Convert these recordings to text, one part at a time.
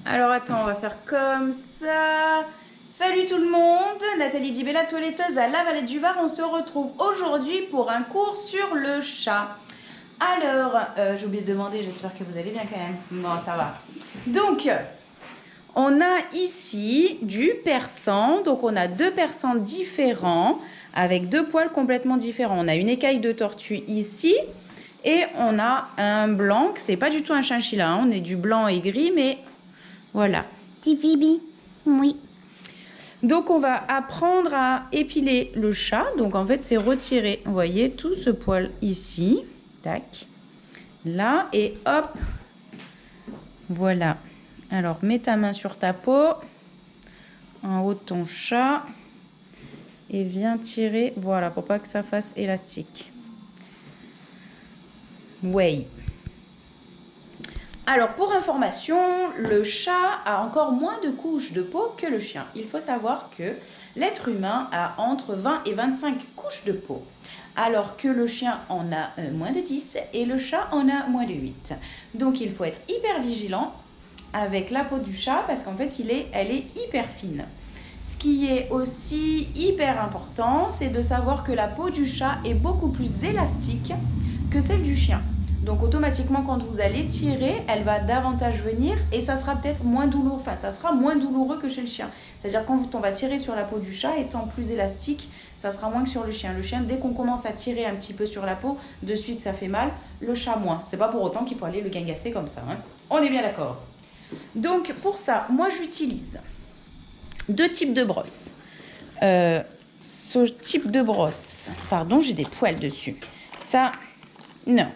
Alors attends, on va faire comme ça. Salut tout le monde, Nathalie Dibella, toiletteuse à La Vallée du Var. On se retrouve aujourd'hui pour un cours sur le chat. Alors, j'ai oublié de demander, j'espère que vous allez bien quand même. Bon, ça va. Donc, on a ici du persan. Donc, on a deux persans différents avec deux poils complètement différents. On a une écaille de tortue ici. Et on a un blanc, c'est pas du tout un chinchilla, hein. On est du blanc et gris, mais voilà. Petit Phoebe, oui. Donc on va apprendre à épiler le chat. Donc en fait c'est retirer, vous voyez, tout ce poil ici. Tac. Là et hop. Voilà. Alors mets ta main sur ta peau. En haut de ton chat. Et viens tirer. Voilà, pour pas que ça fasse élastique. Ouais. Alors, pour information, le chat a encore moins de couches de peau que le chien. Il faut savoir que l'être humain a entre 20 et 25 couches de peau, alors que le chien en a moins de 10 et le chat en a moins de 8. Donc, il faut être hyper vigilant avec la peau du chat parce qu'en fait, elle est hyper fine. Ce qui est aussi hyper important, c'est de savoir que la peau du chat est beaucoup plus élastique que celle du chien. Donc automatiquement quand vous allez tirer, elle va davantage venir et ça sera peut-être moins douloureux, enfin ça sera moins douloureux que chez le chien. C'est-à-dire quand on va tirer sur la peau du chat, étant plus élastique, ça sera moins que sur le chien. Le chien, dès qu'on commence à tirer un petit peu sur la peau, de suite ça fait mal, le chat moins. C'est pas pour autant qu'il faut aller le gangasser comme ça, hein. On est bien d'accord. Donc pour ça, moi j'utilise deux types de brosses. Ce type de brosse, pardon, j'ai des poils dessus. Ça, non.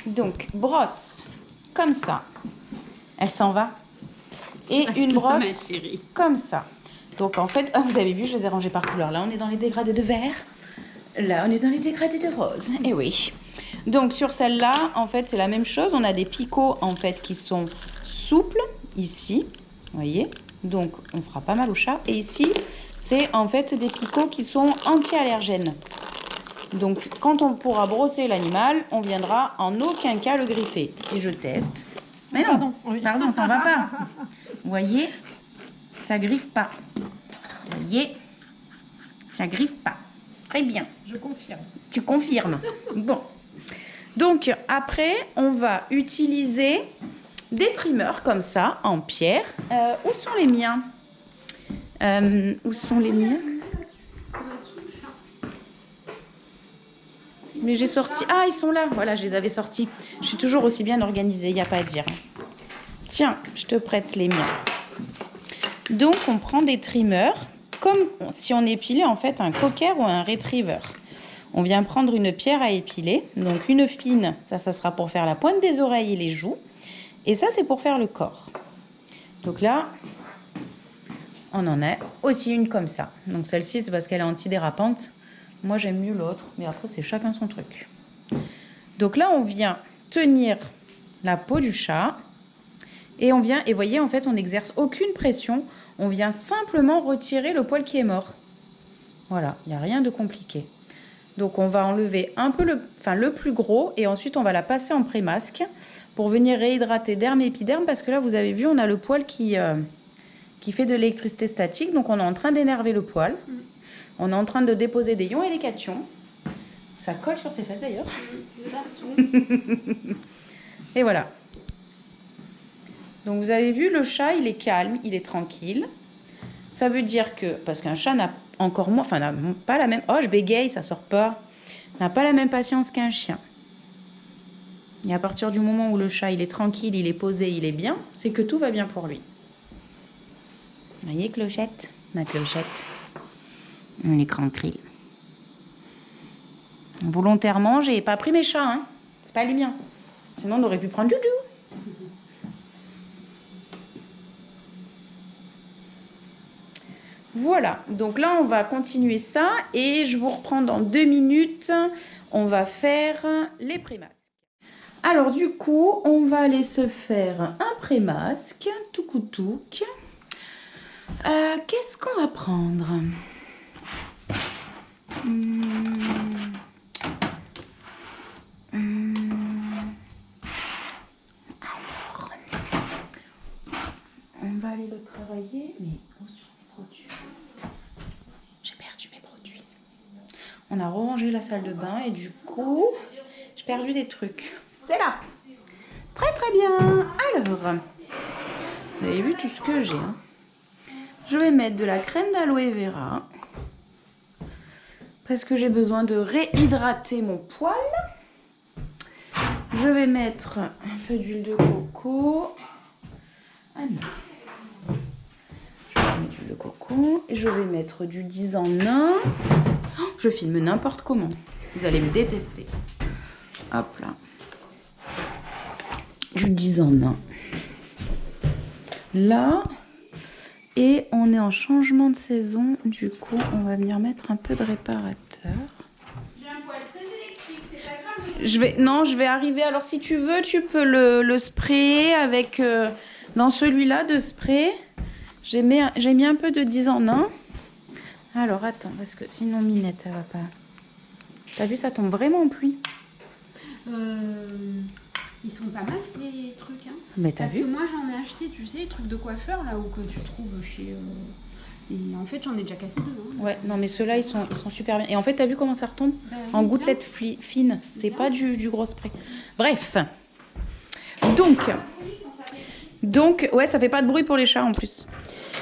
Donc, brosse comme ça. Elle s'en va. Et une brosse comme ça. Donc, en fait, vous avez vu, je les ai rangées par couleur. Là, on est dans les dégradés de vert. Là, on est dans les dégradés de rose. Et oui. Donc, sur celle-là, en fait, c'est la même chose. On a des picots, en fait, qui sont souples. Ici, vous voyez. Donc, on fera pas mal au chat. Et ici, c'est en fait des picots qui sont anti-allergènes. Donc, quand on pourra brosser l'animal, on viendra en aucun cas le griffer. Si je teste. Mais non, pardon, t'en vas pas. Vous voyez, ça griffe pas. Vous voyez, ça griffe pas. Très bien. Je confirme. Tu confirmes. Bon. Donc, après, on va utiliser des trimmers comme ça, en pierre. Où sont les miens? Où sont les miens? Mais j'ai sorti... Ah, ils sont là. Voilà, je les avais sortis. Je suis toujours aussi bien organisée, il n'y a pas à dire. Tiens, je te prête les miens. Donc, on prend des trimmers, comme si on épilait en fait un cocker ou un retriever. On vient prendre une pierre à épiler. Donc, une fine, ça sera pour faire la pointe des oreilles et les joues. Et ça, c'est pour faire le corps. Donc là, on en a aussi une comme ça. Donc, celle-ci, c'est parce qu'elle est antidérapante. Moi, j'aime mieux l'autre, mais après, c'est chacun son truc. Donc là, on vient tenir la peau du chat et on vient, et voyez, en fait, on n'exerce aucune pression. On vient simplement retirer le poil qui est mort. Voilà, il n'y a rien de compliqué. Donc, on va enlever un peu le plus gros et ensuite, on va la passer en pré-masque pour venir réhydrater derme et épiderme parce que là, vous avez vu, on a le poil qui fait de l'électricité statique. Donc, on est en train d'énerver le poil. On est en train de déposer des ions et des cations. Ça colle sur ses fesses d'ailleurs. Et voilà. Donc vous avez vu, le chat, il est calme, il est tranquille. Ça veut dire que, parce qu'un chat n'a encore moins, enfin n'a pas la même... Oh, je bégaye, ça sort pas. N'a pas la même patience qu'un chien. Et à partir du moment où le chat, il est tranquille, il est posé, il est bien, c'est que tout va bien pour lui. Vous voyez, Clochette? Ma Clochette. L'écran krill. Volontairement, j'ai pas pris mes chats, hein. C'est pas les miens. Sinon, on aurait pu prendre Doudou. Voilà. Donc là, on va continuer ça et je vous reprends dans 2 minutes. On va faire les prémasques. Alors du coup, on va aller se faire un prémasque. Touc-touc. Qu'est-ce qu'on va prendre? Alors, On a rangé la salle de bain et du coup, j'ai perdu des trucs. C'est là. Très très bien. Alors, vous avez vu tout ce que j'ai. Hein. Je vais mettre de la crème d'aloe vera. Parce que j'ai besoin de réhydrater mon poil. Je vais mettre un peu d'huile de coco. Ah non. Je vais mettre de l'huile de coco. Et je vais mettre du 10 en 1. Oh, je filme n'importe comment. Vous allez me détester. Hop là. Du 10 en 1. Là. Et on est en changement de saison. Du coup, on va venir mettre un peu de réparateur. J'ai un poêle très électrique, c'est pas grave. Je vais arriver. Alors, si tu veux, tu peux le sprayer avec... dans celui-là de spray, j'ai mis un peu de 10 en 1. Alors, attends, parce que sinon, Minette, ça va pas... T'as vu, ça tombe vraiment en pluie. Ils sont pas mal ces trucs. Hein. Mais t'as vu ? Parce que moi j'en ai acheté, tu sais, les trucs de coiffeur là où que tu trouves chez. Et en fait j'en ai déjà cassé deux. Hein. Ouais, non mais ceux-là ils sont super bien. Et en fait, t'as vu comment ça retombe ? En gouttelettes fines. C'est pas du gros spray. Bref. Donc, ouais, ça fait pas de bruit pour les chats en plus.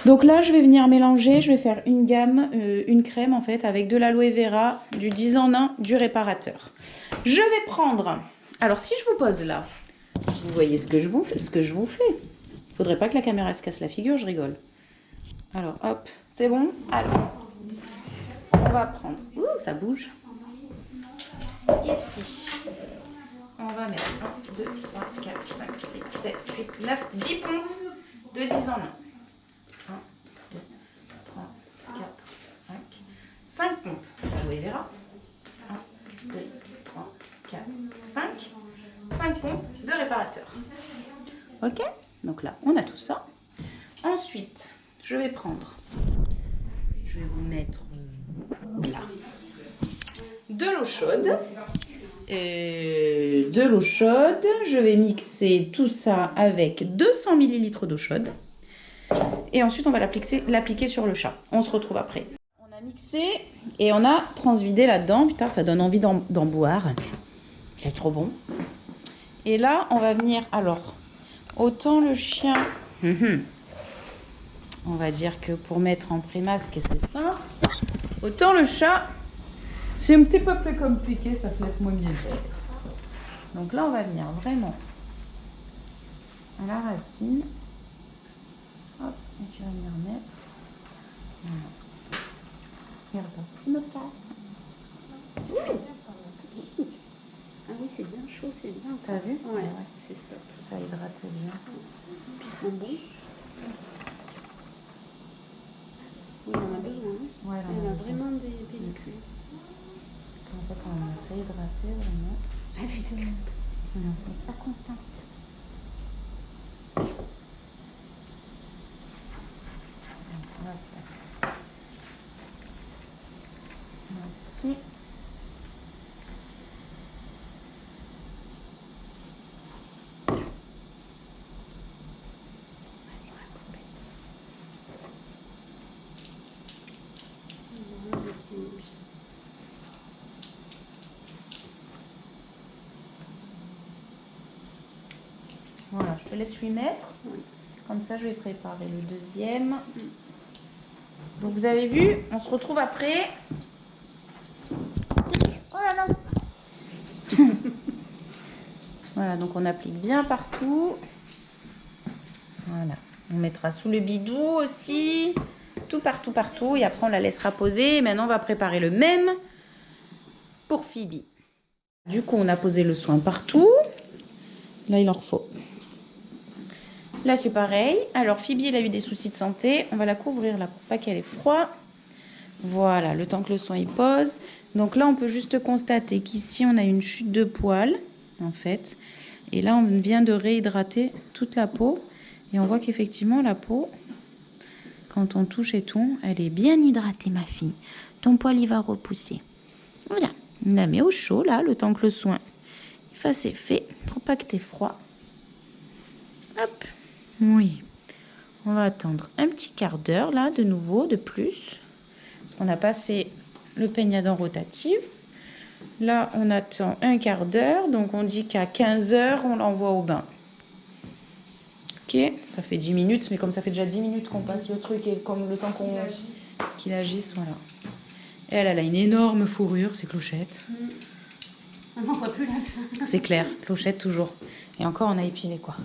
Donc là, je vais venir mélanger. Je vais faire une gamme, une crème en fait, avec de l'aloe vera, du 10 en 1, du réparateur. Je vais prendre. Alors, si je vous pose là, vous voyez ce que je vous fais. Faudrait pas que la caméra se casse la figure, je rigole. Alors, hop, c'est bon. Alors, on va prendre... Ouh, ça bouge. Ici, on va mettre 1, 2, 3, 4, 5, 6, 7, 8, 9, 10 pompes de 10 en 1. 1, 2, 3, 4, 5. 5 pompes d'aloe vera. 1, 2, 3, 4, 5. 5 pompes de réparateur. Ok ? Donc là, on a tout ça. Ensuite, je vais vous mettre là de l'eau chaude. Je vais mixer tout ça avec 200 ml d'eau chaude. Et ensuite, on va l'appliquer sur le chat. On se retrouve après. On a mixé et on a transvidé là-dedans. Putain, ça donne envie d'en boire. C'est trop bon. Et là, on va venir... Alors, autant le chien... On va dire que pour mettre en pré-masque, c'est ça. Autant le chat, c'est un petit peu plus compliqué. Ça se laisse moins bien faire. Donc là, on va venir vraiment à la racine. Hop, et tu vas venir mettre. Voilà. Regarde, pris notre tasse. Ah oui, c'est bien chaud, c'est bien. T'as vu ? Ouais, c'est stop. Ça hydrate bien. Puis ils sont bons. Oui, on en a besoin. Hein. Ouais, on a vraiment des pellicules. En fait, on a réhydraté vraiment. Elle fait la queue. On n'est pas contente. On va faire aussi. Voilà, je te laisse lui mettre. Oui. Comme ça, je vais préparer le deuxième. Donc, vous avez vu, on se retrouve après. Oh là là. Voilà, donc on applique bien partout. Voilà. On mettra sous le bidou aussi. Tout partout, partout. Et après, on la laissera poser. Et maintenant, on va préparer le même pour Phoebe. Du coup, on a posé le soin partout. Là, il en faut. Là, c'est pareil. Alors, Phoebe, elle a eu des soucis de santé. On va la couvrir là pour pas qu'elle ait froid. Voilà, le temps que le soin y pose. Donc là, on peut juste constater qu'ici, on a une chute de poils, en fait. Et là, on vient de réhydrater toute la peau. Et on voit qu'effectivement, la peau, quand on touche et tout, elle est bien hydratée, ma fille. Ton poil, il va repousser. Voilà. On la met au chaud, là, le temps que le soin il fasse effet. Pour pas que t'aies froid. Hop. Oui. On va attendre un petit quart d'heure, là, de nouveau, de plus. Parce qu'on a passé le peigne à dents rotative. Là, on attend un quart d'heure. Donc, on dit qu'à 15 h, on l'envoie au bain. Ok, ça fait 10 minutes. Mais comme ça fait déjà 10 minutes qu'on passe le truc et comme le temps qu'il agisse, voilà. Et elle a une énorme fourrure, c'est Clochette. On n'en voit plus la fin. C'est clair, Clochette toujours. Et encore, on a épilé quoi.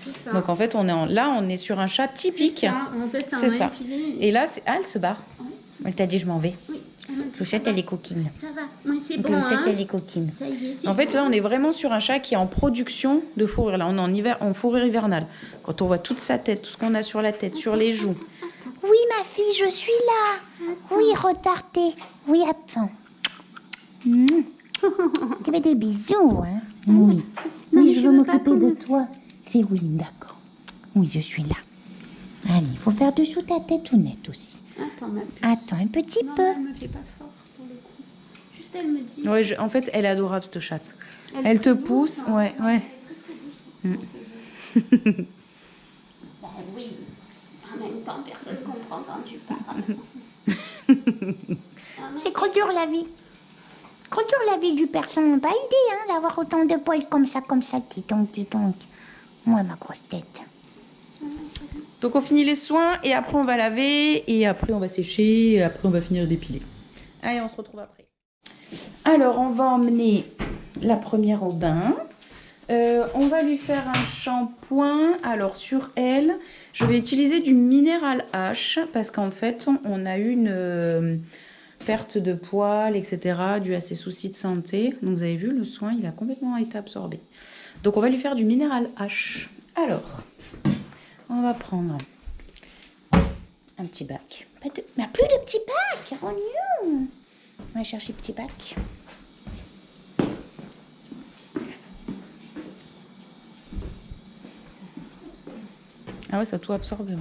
C'est ça. Donc en fait, là, on est sur un chat typique. C'est ça. En fait, c'est ça. Épilé. Et là, elle se barre. Oui. Elle t'a dit, je m'en vais. Oui, elle m'a dit, Clochette, elle est coquine. ça va. Moi, c'est bon, Clochette, hein. elle est coquine. Ça y est, c'est En fait, bon. là, on est vraiment sur un chat qui est en production de fourrure. Là, on est en hiver, en fourrure hivernale. Quand on voit toute sa tête, tout ce qu'on a sur la tête, sur les joues. Oui, ma fille, je suis là. Oui, retardée. Oui, attends. Tu fais des bisous, hein. Oui. Non, mais Oui, je je veux veux pas m'occuper qu'on de me- toi. C'est oui, d'accord. Oui, je suis là. Allez, il faut faire dessous ta tête tout net aussi. Attends, ma puce. Attends un petit Non, peu. elle me fait pas fort pour le coup. Juste, elle me dit. Ouais, en fait, elle est adorable, cette chatte. Elle te pousse, ouais, ouais. Elle est très, très douce. Bah oui. En même temps, personne comprend quand tu parles. C'est trop dur la vie. Trop dur la vie du personne. Pas idée, hein, d'avoir autant de poils comme ça, dis donc. Moi, ma grosse tête. Donc, on finit les soins et après, on va laver et après, on va sécher et après, on va finir d'épiler. Allez, on se retrouve après. Alors, on va emmener la première au bain. On va lui faire un shampoing. Alors, sur elle, je vais utiliser du Mineral H parce qu'en fait, on a eu une perte de poils, etc. dû à ses soucis de santé. Donc, vous avez vu, le soin, il a complètement été absorbé. Donc, on va lui faire du Mineral H. Alors, on va prendre un petit bac. Mais plus de petits bacs. Oh non. On va chercher petit bac. Ah ouais, ça a tout absorbé.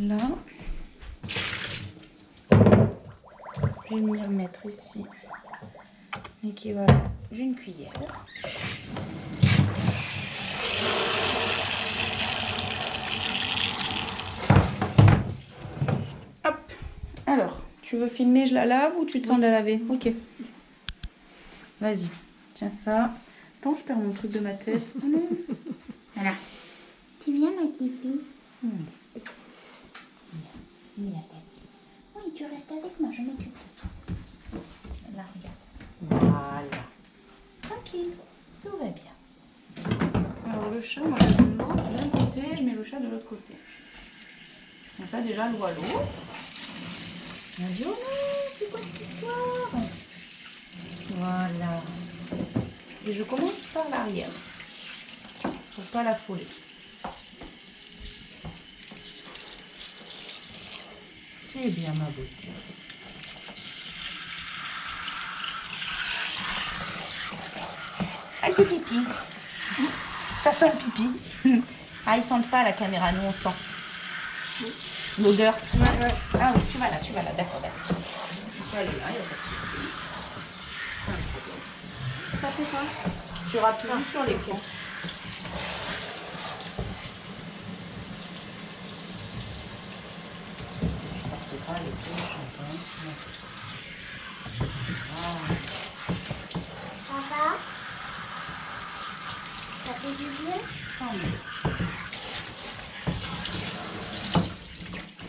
Là, je vais venir mettre ici l'équivalent d'une cuillère. Hop. Alors, tu veux filmer, je la lave ou tu te sens de la laver? Ok. Vas-y, tiens ça. Attends, je perds mon truc de ma tête. Oh non. Voilà. Tu viens, ma petite fille? Viens, Tati. Oui, tu restes avec moi, je m'occupe de toi. Là, regarde. Voilà. Tranquille, tout va bien. Alors le chat, moi je mets l'eau d'un côté, je mets le chat de l'autre côté. Comme ça déjà, le voit l'eau. On a dit, oh non, c'est quoi cette histoire? Voilà. Et je commence par l'arrière. Pour pas l'affoler. C'est bien ma beauté. Un petit pipi. Ça sent le pipi. Ah, ils sentent pas la caméra, nous on sent. L'odeur. Ouais. Ah oui, tu vas là, d'accord. Tu vas aller là, il y a pas de souci. Ça fait quoi? Tu rappuies sur l'écran. Je pas les deux shampoings. Ça va? Ça fait du bien? Tant mieux.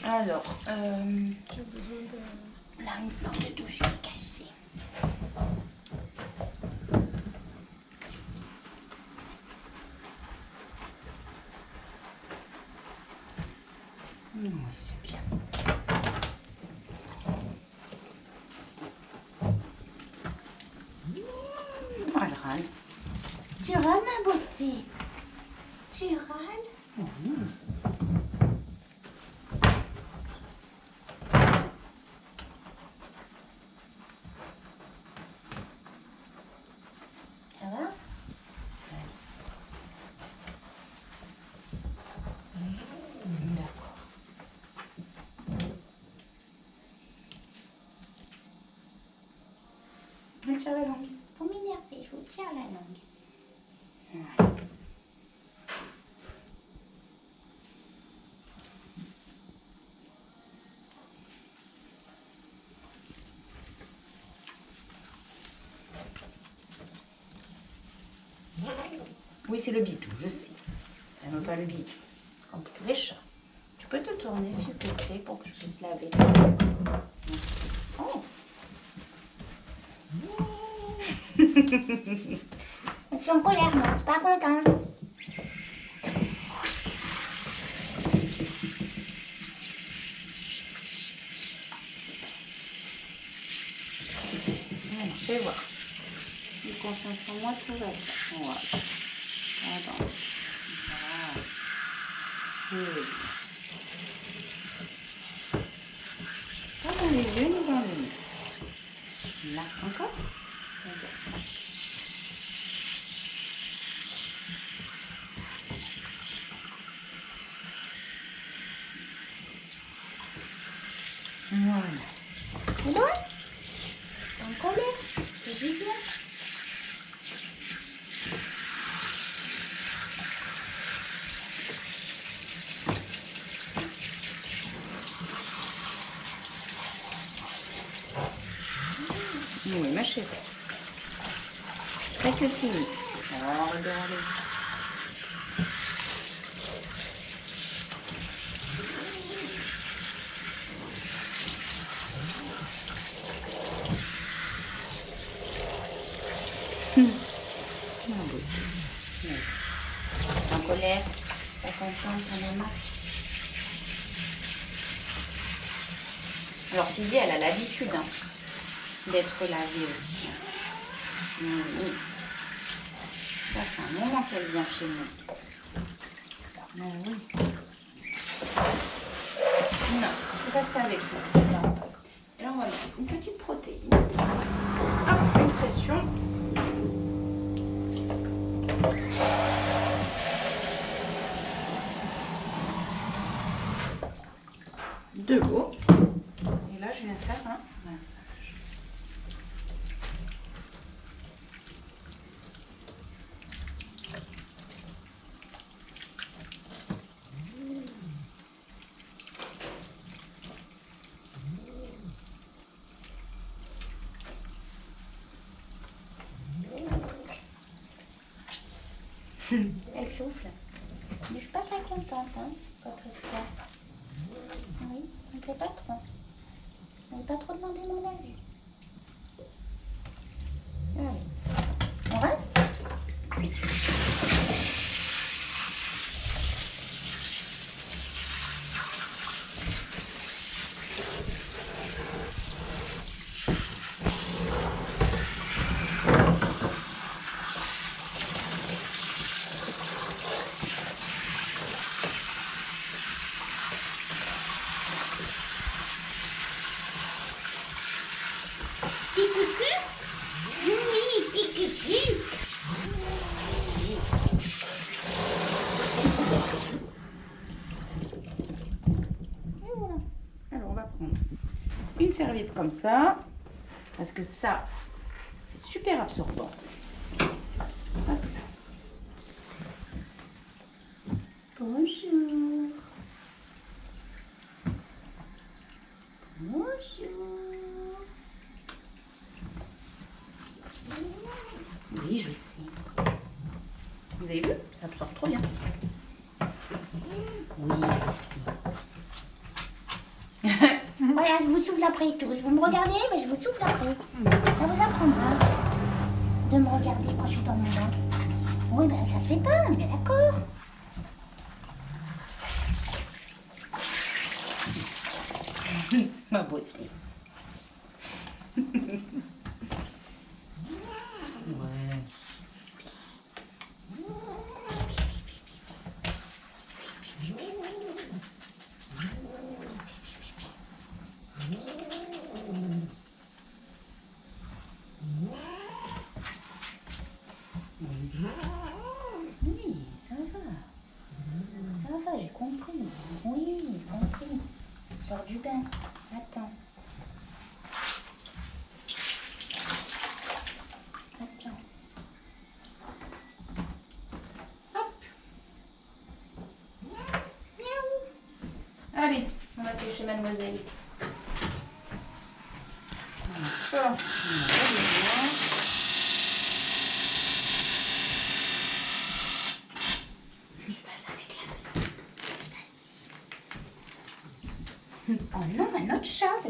Alors, J'ai besoin de. Là, une flamme de douche est cassée. oui, c'est bien. Elle râle. Tu râles, ma beauté? Tu râles? Oui. Ça va? D'accord. Elle tire la langue. Pour m'énerver, je vous tire la langue. Ouais. Oui, c'est le bidou, je sais. Elle n'aime pas le bidou. Comme tous les chats. Tu peux te tourner, s'il te plaît, pour que je puisse laver. Oh. Je suis en colère, moi. Je suis pas contente. Voilà, fais voir. Du confiance en moi, tout va bien. Voilà. Attends. Voilà. Oui. Pas dans les yeux ni dans le nez. Là, encore. Regarde. Voilà. C'est bon? En colère? C'est du bien. Oui, ma chérie. Presque fini. Alors, regardez. En colère, pas contente, ta maman. Alors, tu dis, elle a l'habitude d'être lavée aussi. Oui. Ça fait un moment qu'elle vient chez nous. Oui. Non, je reste avec nous. Et là, on va mettre une petite protéine. Hop, une pression. De l'eau. Et là, je viens faire un massage. Elle souffle. Mais je suis pas très contente, hein, Patricia. Oui, ça me plaît pas trop. Je n'ai pas trop demandé mon avis. Allez. On rince? Petit cucu? Oui, petit cucu. Et voilà. Alors, on va prendre une serviette comme ça. Parce que ça, c'est super absorbant. Hop. Bonjour. Bonjour. Oui, je sais. Vous avez vu? Ça absorbe trop bien. Oui, je sais. Voilà, je vous souffle après tous. Vous me regardez, mais je vous souffle après. Ça vous apprendra de me regarder quand je suis dans mon bain. Oui, ben ça se fait pas, on est bien d'accord. Ma beauté. Ouais. Oui, ça va. Ça va, j'ai compris. Oui, j'ai compris. Sors du bain. Attends. Attends. Hop. Miaou. Allez, on va sécher mademoiselle. Voilà.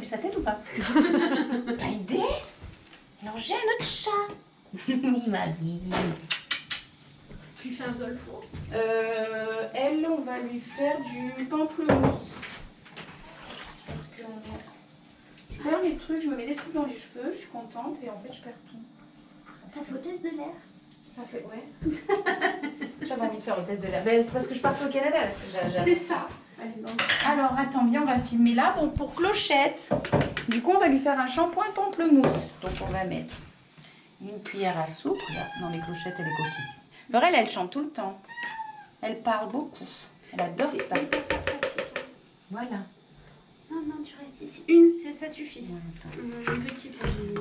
sa tête ou pas? Pas idée. Alors j'ai un autre chat. Oui, ma vie. Tu fais un zolfo. Elle, on va lui faire du pamplemousse. Parce que je perds mes trucs, je me mets des trucs dans les cheveux, je suis contente et en fait je perds tout. Ça fait hôtesse de l'air. Ça fait, ouais. J'avais envie de faire hôtesse de l'air. Ben, c'est parce que je parte au Canada. Là, C'est ça. Allez, bon. Alors, attends, viens, on va filmer là. Bon, pour Clochette, du coup, on va lui faire un shampoing pamplemousse. Donc, on va mettre une cuillère à soupe. Là, non, les Clochettes, elle est coquille. Laurel, elle chante tout le temps. Elle parle beaucoup. Elle adore ça. C'est hyper pratique. Voilà. Non, non, tu restes ici. Une, ça suffit. Ouais, attends. Une petite, là, j'ai mis.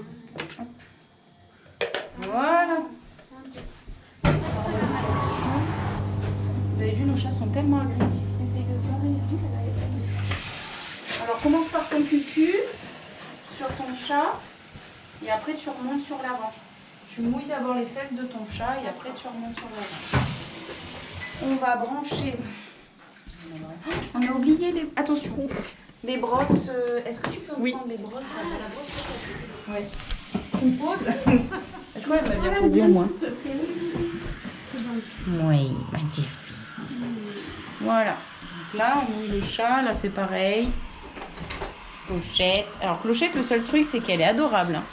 Voilà. Vous avez vu, nos chats sont tellement agressifs. Ils essayent de se barrer. Alors, commence par ton cucu sur ton chat et après tu remontes sur l'avant. Tu mouilles d'abord les fesses de ton chat et après tu remontes sur l'avant. On va brancher. On a oublié les. Attention. Les brosses. Est-ce que tu peux prendre les brosses là? Ouais. Tu me poses? Je crois qu'elle m'a bien posé moi. Oui, magnifique. Voilà. Donc là, on mouille le chat. Là, c'est pareil. Clochette. Alors, Clochette, le seul truc, c'est qu'elle est adorable. Hein.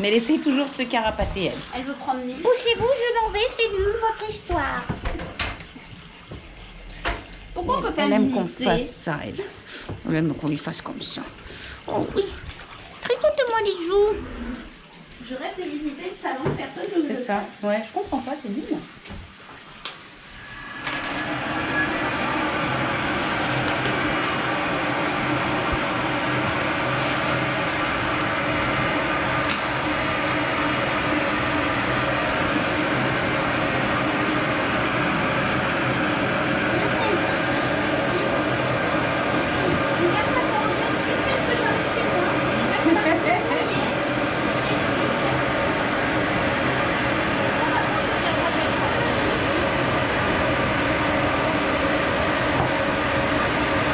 Mais elle essaye toujours de se carapater, elle. Elle veut promener. Poussez-vous, je m'en vais, c'est nul votre histoire. Pourquoi on peut pas Elle aime visiter? qu'on fasse ça, elle. Elle aime qu'on lui fasse comme ça. Oh oui. Tricote-moi les joues. Je rêve de visiter le salon, personne ne me C'est le ça. fasse. Ouais, je comprends pas, c'est nul. Regarde ma sœur, jusqu'à ce que j'arrive chez moi.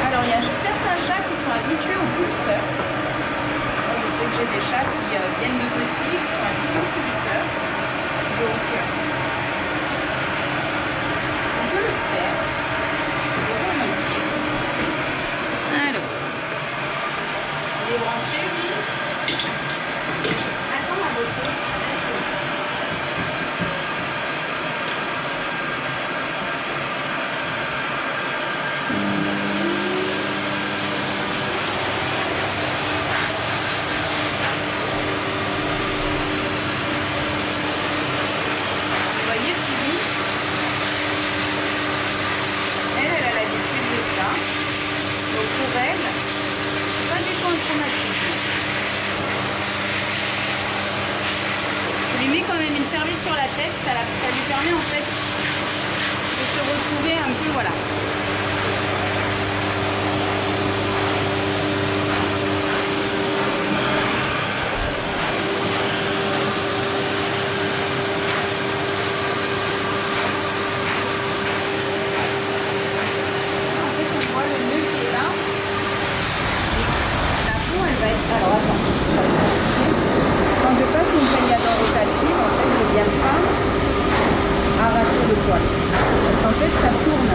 Alors, il y a certains chats qui sont habitués au pulseur. Moi, je sais que j'ai des chats qui viennent de petits, qui sont habitués au pulseur. Donc, on peut le faire. Je vais remonter. Alors, il est branché, lui. Attends, ma beauté. Vous voyez, Sylvie, elle a l'habitude de ça. Donc pour elle, c'est pas du tout un traumatisme. Je lui mets quand même une serviette sur la tête, ça lui permet en fait de se retrouver un peu, voilà. En fait, on voit le nœud qui est là. La peau, elle va être... Alors, attends. Quand je passe une peignade rotative, en fait, je viens pas arracher le poil. Parce qu'en fait, ça tourne.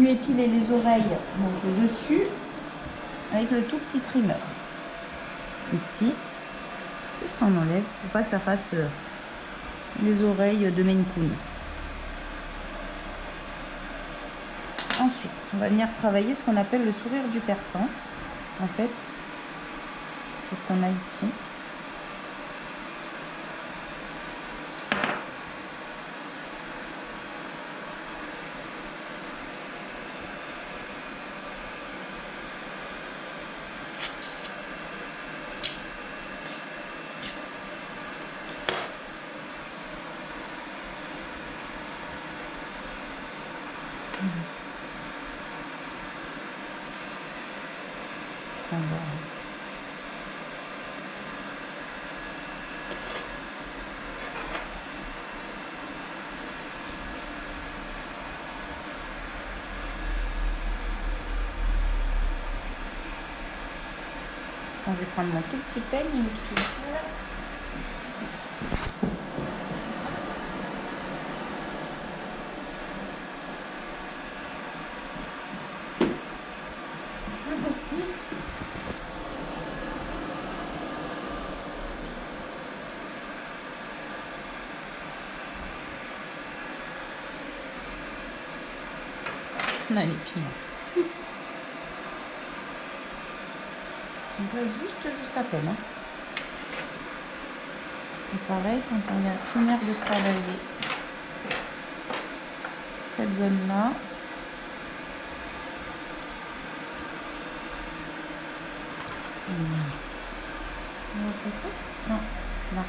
m'épiler les oreilles, donc le dessus, avec le tout petit trimmer. Ici, juste on enlève pour pas que ça fasse les oreilles de Maine Coon. Ensuite, on va venir travailler ce qu'on appelle le sourire du persan. En fait, c'est ce qu'on a ici. Je vais prendre mon tout petit peigne. On a les pieds. On va juste à peine. Hein. Et pareil, quand on vient finir de travailler cette zone-là, non, là.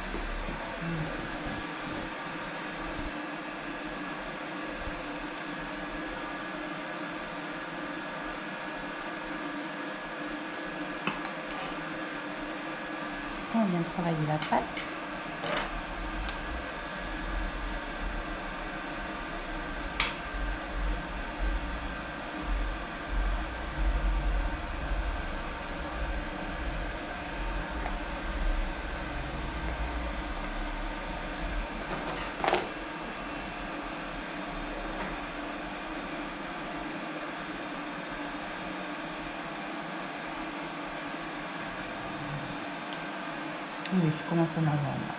On vient travailler la pâte. Oui, je commence à en avoir là.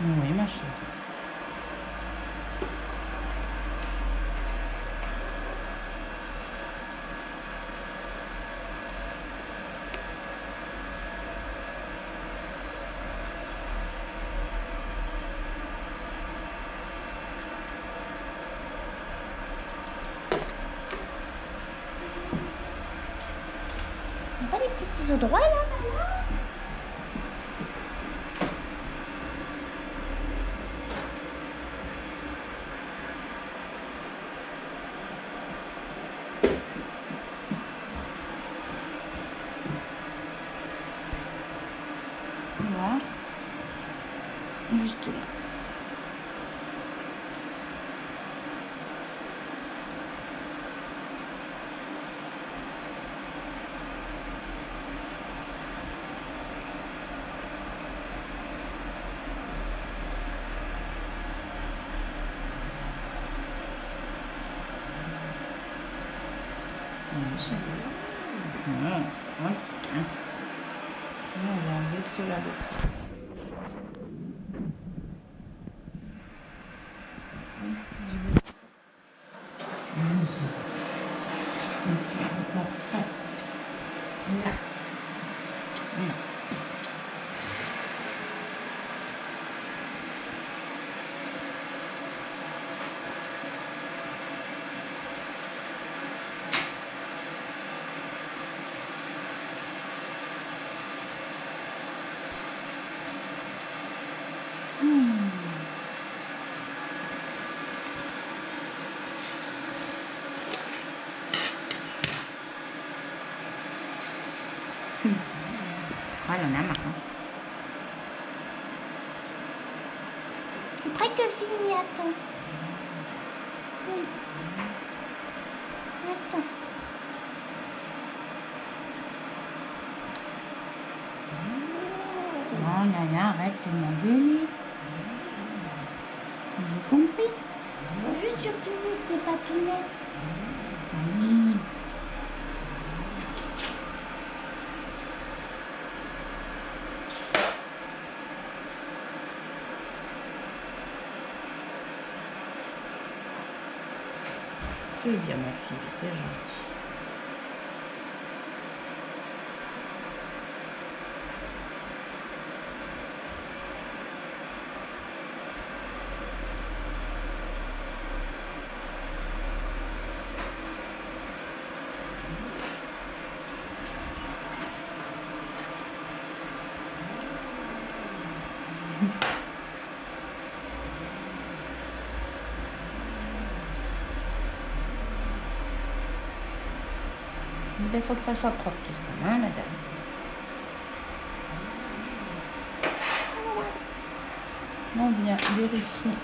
Oui, ma chérie. T'as pas des petits ciseaux droits là, maman? Voilà. Juste là. On va enlever cela. Ah, elle en a marre. Hein. C'est presque fini, attends. Oui. Attends. Non, Nana, arrête de m'engueuler. Vous avez compris? Faut juste que tu finisses tes papounettes. Oui. C'est bien, ma fille, c'est gentil. Il faut que ça soit propre tout ça, hein, madame? On vient vérifier.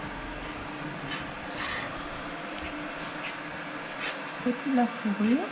Côté de la fourrure.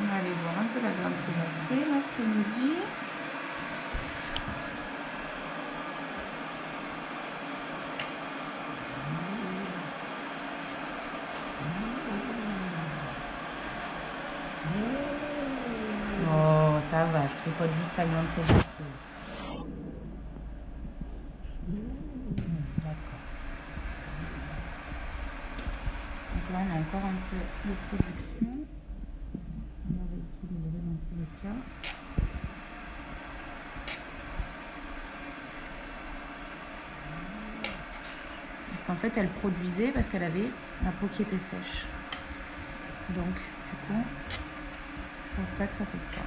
On va aller voir un peu la glande sébacée, là, ce qu'elle nous dit. Oh, ça va, je tripote juste la glande sébacée. D'accord. Donc là, on a encore un peu de production. On va rééquilibrer dans tous les cas. Parce qu'en fait, elle produisait parce qu'elle avait la peau qui était sèche. Donc, du coup, c'est pour ça que ça fait ça.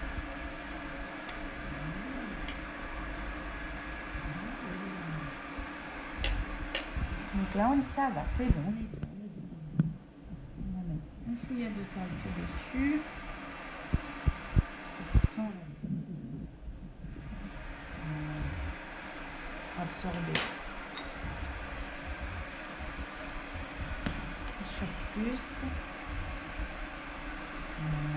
Donc là, ça va, c'est bon, on est bien. On va mettre un chouïa de talc dessus. Pourtant, absorber sur plus. Voilà.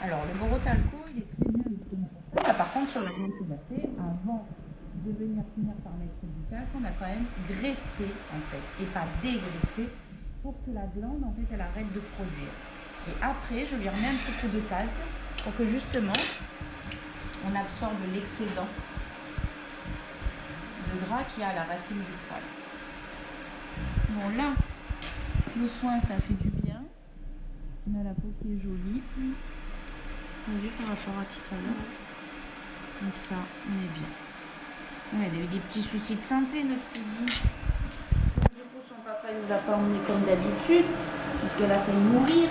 Alors, le Borotalco, il est très bien justement pour ça. Là, par contre, sur la glande sébacée, avant de venir finir par mettre du talc, on a quand même graissé, en fait, et pas dégraissé, pour que la glande, en fait, elle arrête de produire. Et après, je lui remets un petit coup de talc pour que justement, on absorbe l'excédent de gras qu'il y a à la racine du poil. Bon, là, le soin, ça fait du bien. On a la peau qui est jolie. Vous voyez par rapport à tout à l'heure. Donc ça, on est bien. Ouais, elle a eu des petits soucis de santé, notre fille. Du coup, son papa ne nous l'a pas emmené comme d'habitude, parce qu'elle a failli mourir.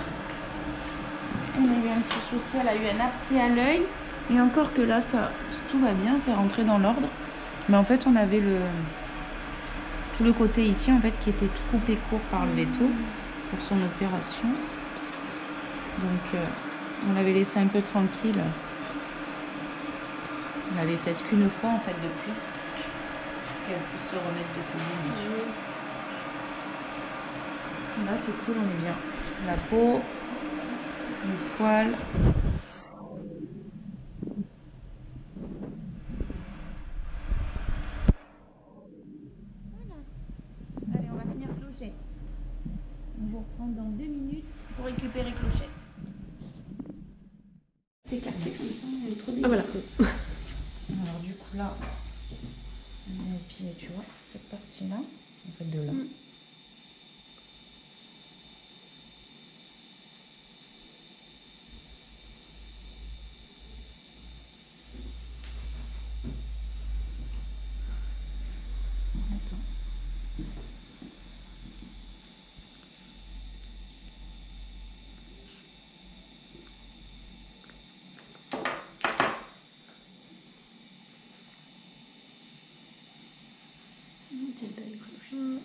On a eu un petit souci, elle a eu un abcès à l'œil. Et encore que là, ça, tout va bien, c'est rentré dans l'ordre. Mais en fait, on avait tout le côté ici, en fait, qui était tout coupé court par le veto pour son opération. Donc, on l'avait laissé un peu tranquille. On l'avait faite qu'une fois, en fait, depuis. Qu'elle puisse se remettre de ses blessures. Là, c'est cool, on est bien. La peau, le poil. T'écarter comme ça, il y a trop Ah voilà, c'est bon. Alors du coup là, et puis tu vois, cette partie-là, en fait de là. Attends. T'es belle, Clochette.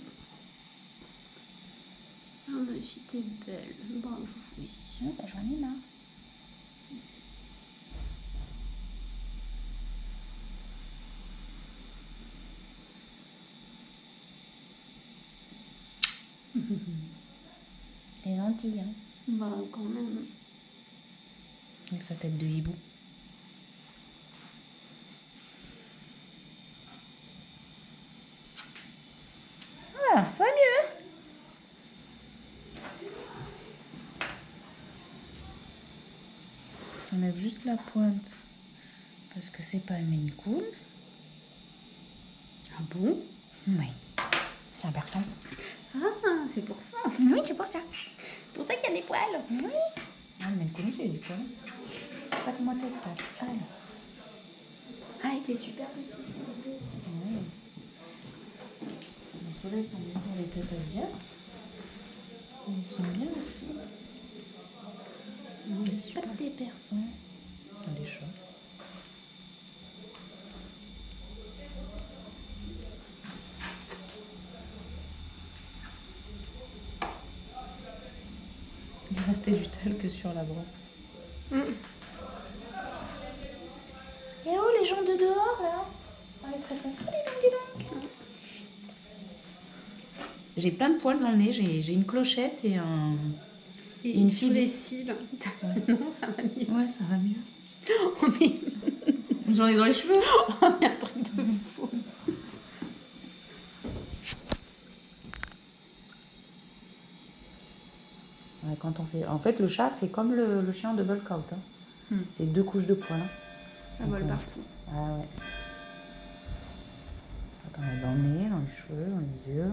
Ah, mais si t'es belle. Bravo, oui. Bah, j'en ai marre. T'es gentille, hein, Bah, quand même. avec sa tête de hibou. Ah, ça va mieux, hein. J'enlève juste la pointe parce que c'est pas une cool. Ah bon? Oui, c'est un persan. Ah, c'est pour ça. Oui, c'est pour ça. C'est pour ça qu'il y a des poils. Oui. Ah, mais cool, c'est du poil. Faites-moi tête, allez. Ah, avec les super petits ciseaux. Oui. Ceux-là, ils sont bien pour les têtes asiates. Mais ils sont bien aussi. Oui, Pas des persans. Enfin, des chats. Il restait du talc sur la brosse. Et oh, les gens de dehors, là. Oh, les très très dis donc. J'ai plein de poils dans le nez. J'ai une clochette et un... Et une sous fibre. les cils. Non, ça va mieux. Ouais, ça va mieux. Oh, mais... J'en ai dans les cheveux. Oh, mais un truc de fou. Ouais, quand on fait... En fait, le chat, c'est comme le chien de Bulkout. Hein. C'est 2 couches de poils. Hein. Ça vole partout. Ah ouais. Attends, dans le nez, dans les cheveux, dans les yeux.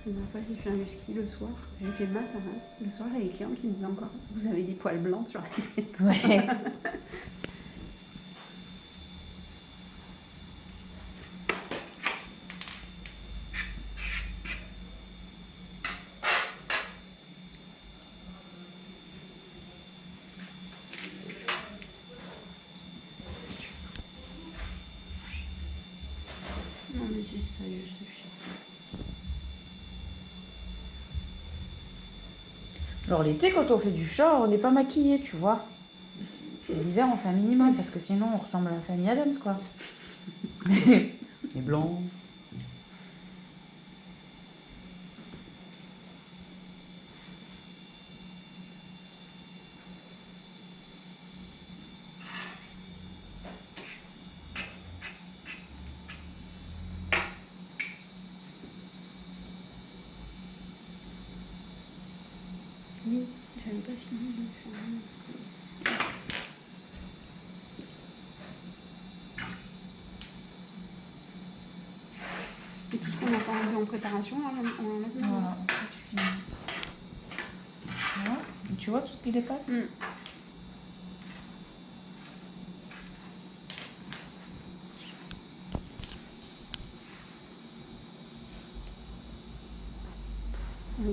La dernière fois, j'ai fait un husky le soir. J'ai fait le matin. Hein. Le soir, j'avais des clients qui me disaient encore « Vous avez des poils blancs sur la tête. » Ouais. Non, mais c'est ça, je suis chiant. Alors l'été, quand on fait du chat, on n'est pas maquillé, tu vois. L'hiver, on fait un minimum, parce que sinon, on ressemble à la famille Adams, quoi. Les blancs. Oui, j'avais pas fini de faire. Et tout ce qu'on n'a pas enlevé en préparation, on enlève maintenant. Voilà. Voilà. Tu vois tout ce qui dépasse. Avec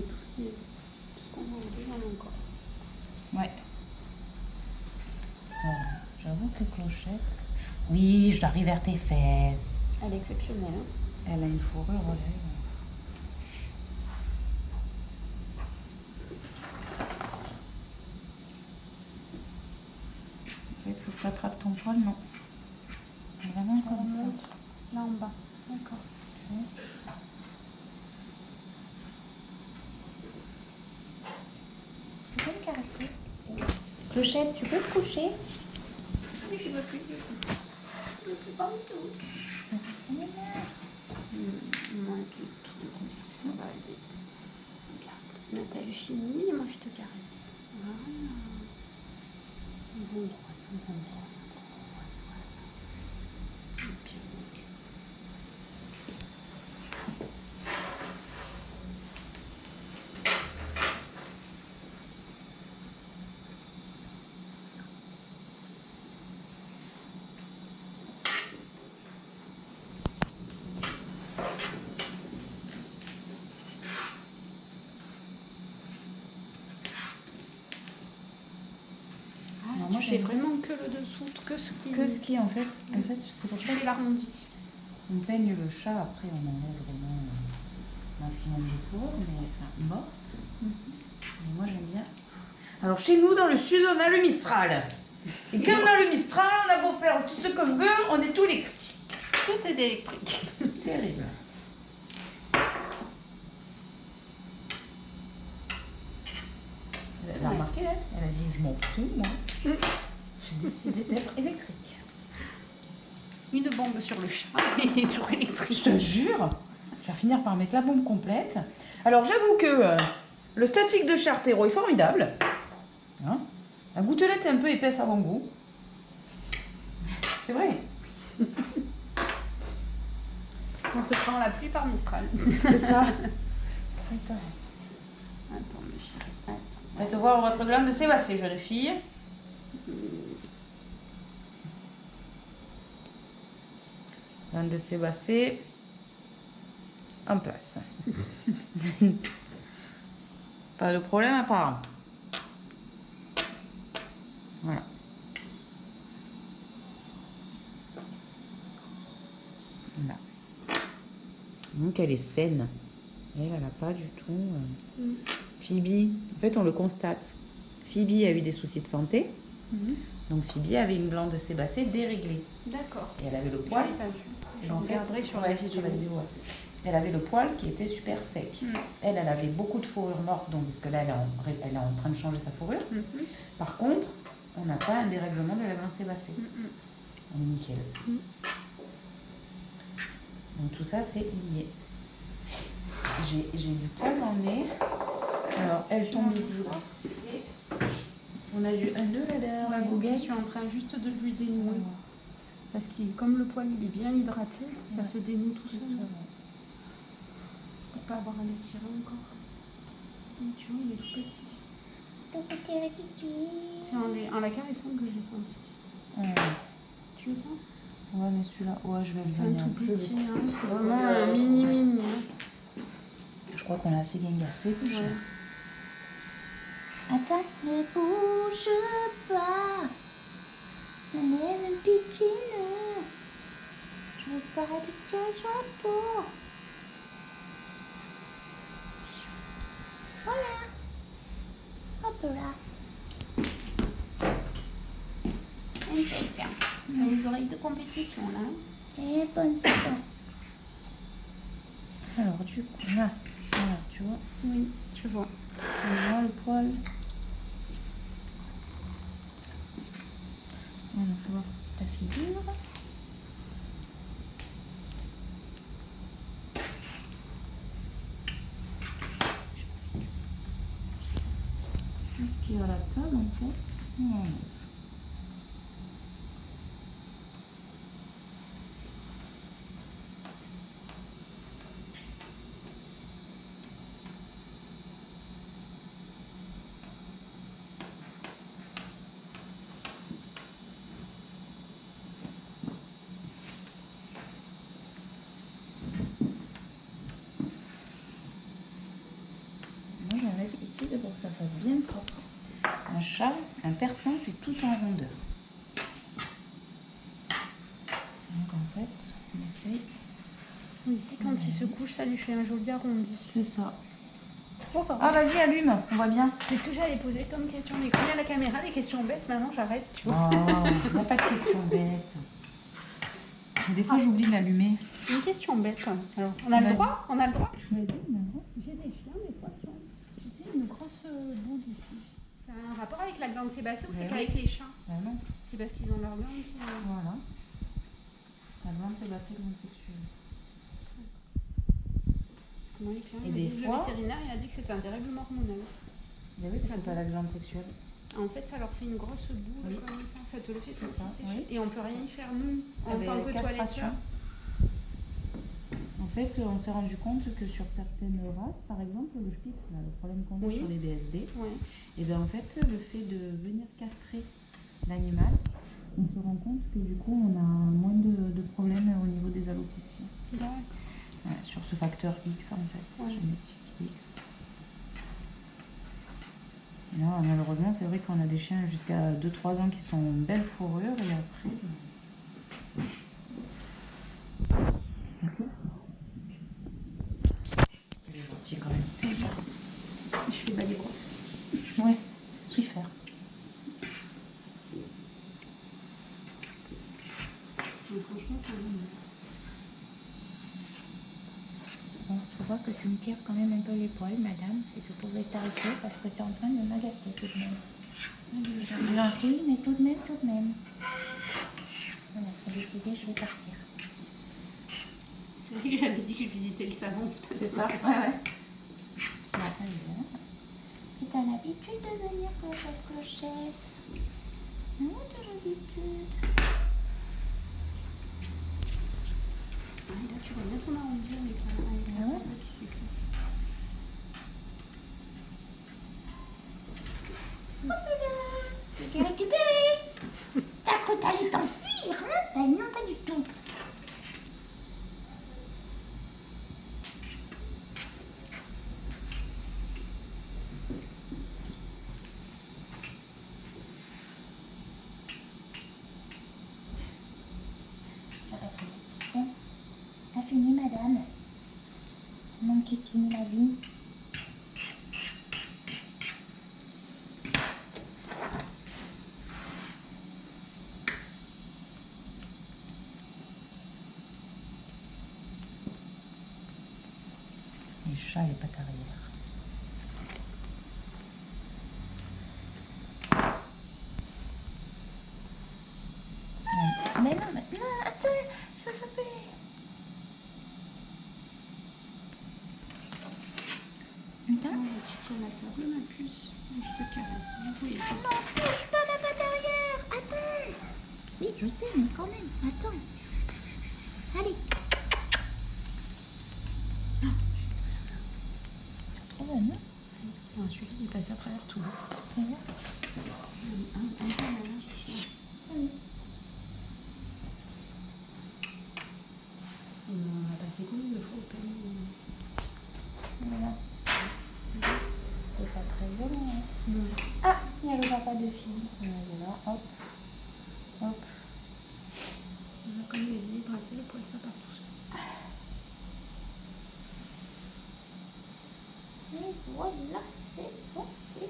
tout ce qu'on a enlevé, il y en a encore. Ouais. Voilà. J'avoue que clochette. Oui, je dois arriver vers tes fesses. Elle est exceptionnelle. Hein. Elle a une fourrure aux lèvres. En fait, il faut que tu attrapes ton poil, non. Vraiment comme ça. Là en bas. D'accord. Tu peux me caresser. Clochette, tu peux te coucher? Oui, je veux plus du tout. Je veux plus comme tout. Moi, tout. Ça va aller. Regarde. Nathalie finit, moi je te caresse. Voilà. endroit, tout endroit. C'est bien. Alors, Moi, je fais j'aime vraiment que le dessous, que ce qui... que ce qui en fait c'est pour Tu ça fais l'arrondi. qu'on peigne le chat, après on enlève vraiment maximum de fourrure, mais enfin morte. Mais moi j'aime bien. Alors chez nous dans le sud on a le Mistral. Et quand on a le Mistral, on a beau faire tout ce qu'on veut, on est tout électrique. Tout est électrique. C'est terrible. Elle a remarqué, elle a dit je m'en fous moi. J'ai décidé d'être électrique. Une bombe sur le chat, il est toujours électrique. Je te jure, je vais finir par mettre la bombe complète. Alors j'avoue que le statique de Chartero est formidable. Hein, la gouttelette est un peu épaisse à mon goût. C'est vrai. On se prend la pluie par Mistral. C'est ça. Putain. Attends, le chat. Attends. Faites voir votre glande sébacée, jeune fille. Glande sébacée en place. Pas de problème apparent. Voilà. Voilà. Donc elle est saine. Elle n'a pas du tout... Phoebe, en fait on le constate. Phoebe a eu des soucis de santé. Donc Phoebe avait une glande sébacée déréglée. D'accord. Et elle avait le Je poil. l'ai pas vu. Je En fait, regarderai sur ouais, la vidéo. ouais. Elle avait le poil qui était super sec. Elle avait beaucoup de fourrure morte, donc parce que là elle est en train de changer sa fourrure. Par contre, on n'a pas un dérèglement de la glande sébacée. On est nickel. Donc tout ça c'est lié. J'ai du poil dans le nez. Alors elle tombe du jour. Et on a eu un nœud là derrière la Je goguette. suis en train juste de lui dénouer. Parce que comme le poil il est bien hydraté, ça se dénoue tout seul. Pour pas avoir à le tirer encore. Et tu vois, il est tout petit. Tout petit kiki. C'est en la caressant que je l'ai senti. Tu le sens? Ouais mais celui-là, ouais je vais le C'est un soigner tout peu. petit, hein. C'est vraiment un mini. Hein. Je crois qu'on a assez gangardé. Ouais. Attends, ne bouge pas. On est une pitine. Je veux pas que tu sois pour. Voilà. Hop là. Impeccable. Les oreilles de compétition là. Et bonne saison. Alors du coup là, voilà, tu vois, Oui, je vois. on voit le poil. On voit ta figure. Qu'est-ce qu'il y a à la table en fait? Voilà. Moi j'enlève ici, c'est pour que ça fasse bien propre. Un chat, un persan, c'est tout en rondeur. Donc en fait, on essaye. Oui, quand il se couche, ça lui fait un joli arrondi. C'est ça. Oh, Ah vas-y, allume, on voit bien. c'est ce que j'allais poser comme question. Mais quand il y a la caméra, des questions bêtes, maintenant j'arrête, tu vois. Oh, il n'y a pas de question bête. Des fois j'oublie de l'allumer. Une question bête. Alors, on a le Vas-y. droit? On a le droit? Vas-y, non. J'ai des chiens, des fois, qui ont, tu sais, une grosse boule ici. Ça a un rapport avec la glande sébacée ou c'est Ouais. qu'avec les chiens? Ah non, C'est parce qu'ils ont leur glande qui... voilà. La glande sébacée, glande sexuelle. Moi, les clients Et me des disent, fois- le vétérinaire, il a dit que c'était un dérèglement hormonal. Mais oui, parce que t'as la glande sexuelle. En fait, ça leur fait une grosse boule Oui. comme ça te le fait C'est aussi ça, sécher. oui. Et on peut rien y faire, nous, en Eh tant ben, que castration. toiletteur. En fait, on s'est rendu compte que sur certaines races, par exemple, le Spitz, là, le problème qu'on a Oui. sur les BSD, Ouais. et bien en fait, le fait de venir castrer l'animal, on se rend compte que du coup, on a moins de problèmes au niveau des alopécies. D'accord. Ouais, sur ce facteur X, en fait, Ouais. génétique X. Et là, malheureusement, c'est vrai qu'on a des chiens jusqu'à 2-3 ans qui sont belles fourrures, et après... Il est gentil quand même. Je fais pas des grosses. Ouais, Swiffer. Franchement, ça va. Bon, je vois que tu me tires quand même un peu l'épaule, madame. Et je pouvais t'arrêter parce que tu es en train de m'agacer tout de même. Je suis gentille, mais tout de même, tout de même. Voilà, j'ai décidé, je vais partir. C'est vrai que j'avais dit que je visitais le salon. C'est ça, ouais. Ce matin, je viens. Et t'as l'habitude de venir clochette, clochette. Non, t'as l'habitude. Ah, et là, tu vois bien ton arrondi avec la Ouais. table qui s'éclate. Je t'ai récupéré. T'as cru que t'allais t'enfuir, hein? Ben non, pas du tout. Ça va très bien. Bon, t'as fini, madame? Mon kikini, ma vie. Les chats et les pattes arrière. Mais non, attends, s'il te plaît. Attends. Tu tiens la table, ma puce. Je te caresse. Oui, Non, touche pas ma patte arrière. Attends. Oui, je sais, mais quand même. Attends. Allez. Trop bien, non? Ensuite, il est passé à travers tout. C'est vrai. Un peu là. Oui. On a passé combien de fois au panier? Voilà. C'est pas très violent, hein. Non. Ah, il y a le papa de fille. Voilà, hop. Hop. Comme il est bien hydraté, le poil ça part tout seul. Et voilà, c'est bon, c'est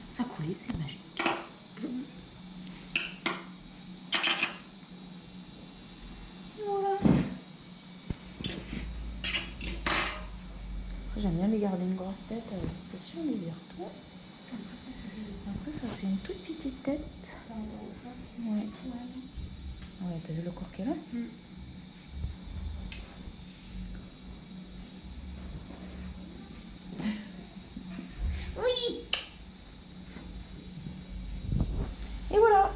Ça coulait, c'est magique. voilà. Après, j'aime bien les garder une grosse tête parce que si on les vire tout, après ça fait une toute petite tête. Ouais. Ouais, t'as vu le corps qu'elle a? Oui. Et voilà.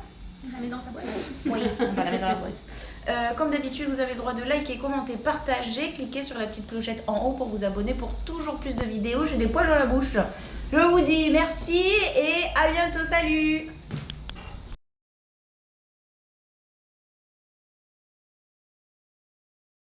On la met dans sa boîte. Oui, on va la mettre dans la boîte. Comme d'habitude, vous avez le droit de liker, commenter, partager. Cliquez sur la petite clochette en haut pour vous abonner pour toujours plus de vidéos. J'ai des poils dans la bouche. Je vous dis merci et à bientôt. Salut!